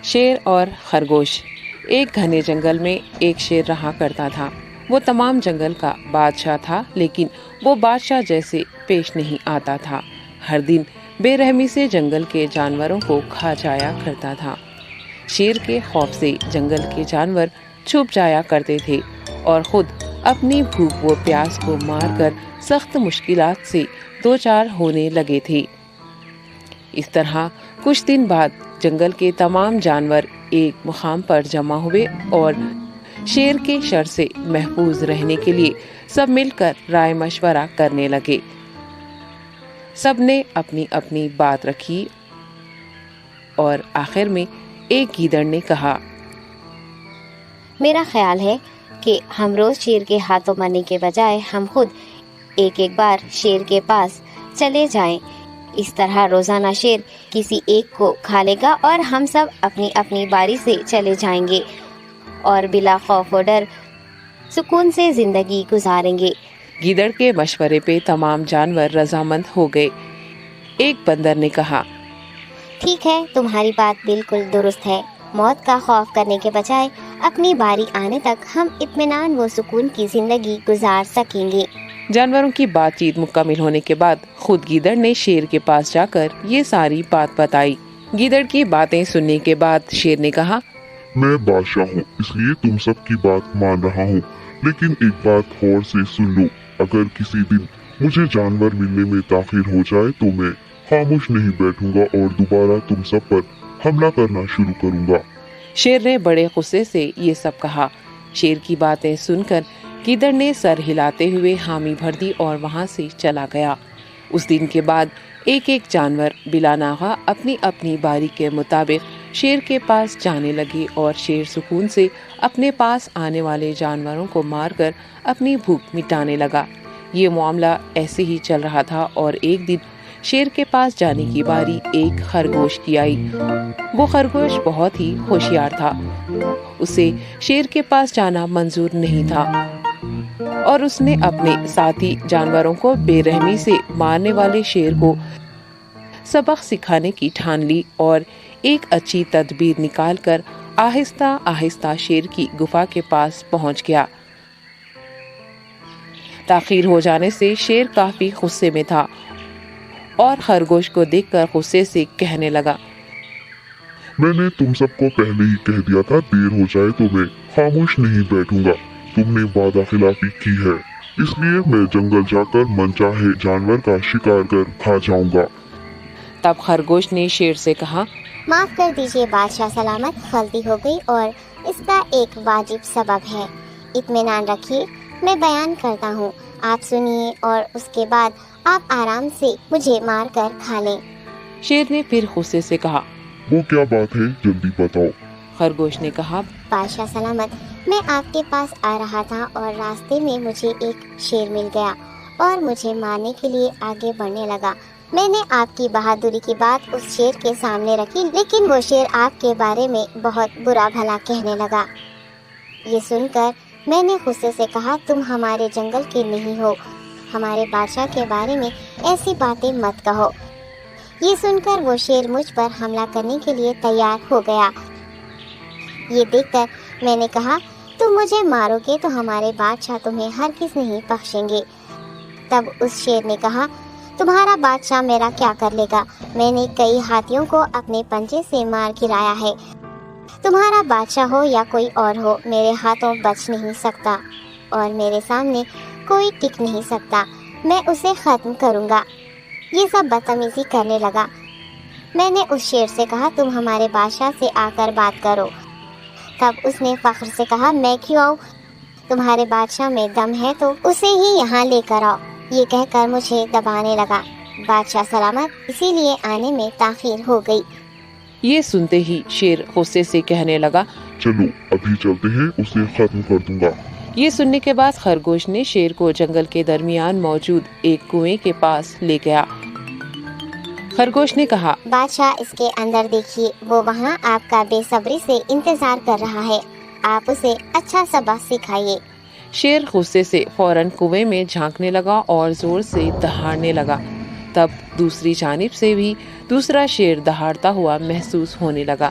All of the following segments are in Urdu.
شیر اور خرگوش۔ ایک گھنے جنگل میں ایک شیر رہا کرتا تھا۔ وہ تمام جنگل کا بادشاہ تھا، لیکن وہ بادشاہ جیسے پیش نہیں آتا تھا۔ ہر دن بے رحمی سے جنگل کے جانوروں کو کھا جایا کرتا تھا۔ شیر کے خوف سے جنگل کے جانور چھپ جایا کرتے تھے اور خود اپنی بھوک و پیاس کو مار کر سخت مشکلات سے دوچار ہونے لگے تھے۔ اس طرح کچھ دن بعد جنگل کے تمام جانور ایک مقام پر جمع ہوئے اور شیر کے شر سے محفوظ رہنے کے لیے سب مل کر رائے مشورہ کرنے لگے۔ سب نے اپنی اپنی بات رکھی اور آخر میں ایک گیدڑ نے کہا، میرا خیال ہے کہ ہم روز شیر کے ہاتھوں مرنے کے بجائے ہم خود ایک ایک بار شیر کے پاس چلے جائیں۔ اس طرح روزانہ شیر کسی ایک کو کھا لے گا اور ہم سب اپنی اپنی باری سے چلے جائیں گے اور بلا خوف و ڈر سکون سے زندگی گزاریں گے۔ گیدڑ کے مشورے پہ تمام جانور رضامند ہو گئے۔ ایک بندر نے کہا، ٹھیک ہے، تمہاری بات بالکل درست ہے۔ موت کا خوف کرنے کے بجائے اپنی باری آنے تک ہم اطمینان و سکون کی زندگی گزار سکیں گے۔ جانوروں کی بات چیت مکمل ہونے کے بعد خود گیدڑ نے شیر کے پاس جا کر یہ ساری بات بتائی۔ گیدڑ کی باتیں سننے کے بعد شیر نے کہا، میں بادشاہ ہوں، اس لیے تم سب کی بات مان رہا ہوں، لیکن ایک بات غور سے سن لو۔ اگر کسی دن مجھے جانور ملنے میں تاخیر ہو جائے تو میں خاموش نہیں بیٹھوں گا اور دوبارہ تم سب پر حملہ کرنا شروع کروں گا۔ شیر نے بڑے غصے سے یہ سب کہا۔ شیر کی باتیں سن کر گیدڑ نے سر ہلاتے ہوئے حامی بھر دی اور وہاں سے چلا گیا۔ اس دن کے بعد ایک ایک جانور بلا ناغہ اپنی اپنی باری کے مطابق شیر کے پاس جانے لگے اور شیر سکون سے اپنے پاس آنے والے جانوروں کو مار کر اپنی بھوک مٹانے لگا۔ یہ معاملہ ایسے ہی چل رہا تھا اور ایک دن شیر کے پاس جانے کی باری ایک خرگوش کی آئی۔ وہ خرگوش بہت ہی ہوشیار تھا۔ اسے شیر کے پاس جانا منظور نہیں تھا اور اس نے اپنے ساتھی جانوروں کو بے رحمی سے مارنے والے شیر کو سبق سکھانے کی ٹھان لی اور ایک اچھی تدبیر نکال کر آہستہ آہستہ شیر کی گفا کے پاس پہنچ گیا۔ تاخیر ہو جانے سے شیر کافی غصے میں تھا اور خرگوش کو دیکھ کر غصے سے کہنے لگا، میں نے تم سب کو پہلے ہی کہہ دیا تھا، دیر ہو جائے تو میں خاموش نہیں بیٹھوں گا۔ تم نے وعدہ خلافی کی ہے، اس لیے میں جنگل جا کر من چاہے جانور کا شکار کر کھا جاؤں گا۔ تب خرگوش نے شیر سے کہا، معاف کر دیجیے بادشاہ سلامت، غلطی ہو گئی اور اس کا ایک واجب سبب ہے۔ اطمینان رکھیے، میں بیان کرتا ہوں، آپ سنیے اور اس کے بعد آپ آرام سے مجھے مار کر کھا لیں۔ شیر نے پھر غصے سے کہا، وہ کیا بات ہے، جلدی بتاؤ۔ خرگوش نے کہا، بادشاہ سلامت، میں آپ کے پاس آ رہا تھا اور راستے میں مجھے ایک شیر مل گیا اور مجھے مارنے کے لیے آگے بڑھنے لگا۔ میں نے آپ کی بہادری کی بات اس شیر کے سامنے رکھی، لیکن وہ شیر آپ کے بارے میں بہت برا بھلا کہنے لگا۔ یہ سن کر میں نے غصے سے کہا، تم ہمارے جنگل کے نہیں ہو، ہمارے بادشاہ کے بارے میں ایسی باتیں مت کہو۔ یہ سن کر وہ شیر مجھ پر حملہ کرنے کے لیے تیار ہو گیا۔ یہ دیکھ کر میں نے کہا، تم مجھے مارو گے تو ہمارے بادشاہ تمہیں ہرگز نہیں بخشیں گے۔ تب اس شیر نے کہا، تمہارا بادشاہ میرا کیا کر لے گا؟ میں نے کئی ہاتھیوں کو اپنے پنجے سے مار گرایا ہے، تمہارا بادشاہ ہو یا کوئی اور ہو، میرے ہاتھوں بچ نہیں سکتا اور میرے سامنے کوئی ٹک نہیں سکتا، میں اسے ختم کروں گا۔ یہ سب بدتمیزی کرنے لگا۔ میں نے اس شیر سے کہا، تم ہمارے بادشاہ سے آ کر بات کرو۔ تب اس نے فخر سے کہا، میں کیوں آؤں؟ تمہارے بادشاہ میں دم ہے تو اسے ہی یہاں لے کر آؤ۔ یہ کہہ کر مجھے دبانے لگا۔ بادشاہ سلامت، اسی لیے آنے میں تاخیر ہو گئی۔ یہ سنتے ہی شیر غصے سے کہنے لگا، چلو ابھی چلتے ہیں، اسے ختم کر دوں گا۔ یہ سننے کے بعد خرگوش نے شیر کو جنگل کے درمیان موجود ایک کنویں کے پاس لے گیا۔ خرگوش نے کہا، بادشاہ اس کے اندر دیکھیے، وہ وہاں آپ کا بے صبری سے انتظار کر رہا ہے، آپ اسے اچھا سبق سکھائیے۔ شیر غصے سے فوراً کنویں میں جھانکنے لگا اور زور سے دہاڑنے لگا۔ تب دوسری جانب سے بھی دوسرا شیر دہاڑتا ہوا محسوس ہونے لگا۔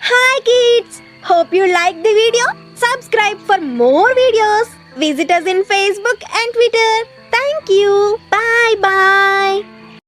Hi kids! Hope you liked the video. Subscribe for more videos. Visit us in Facebook and Twitter. Thank you.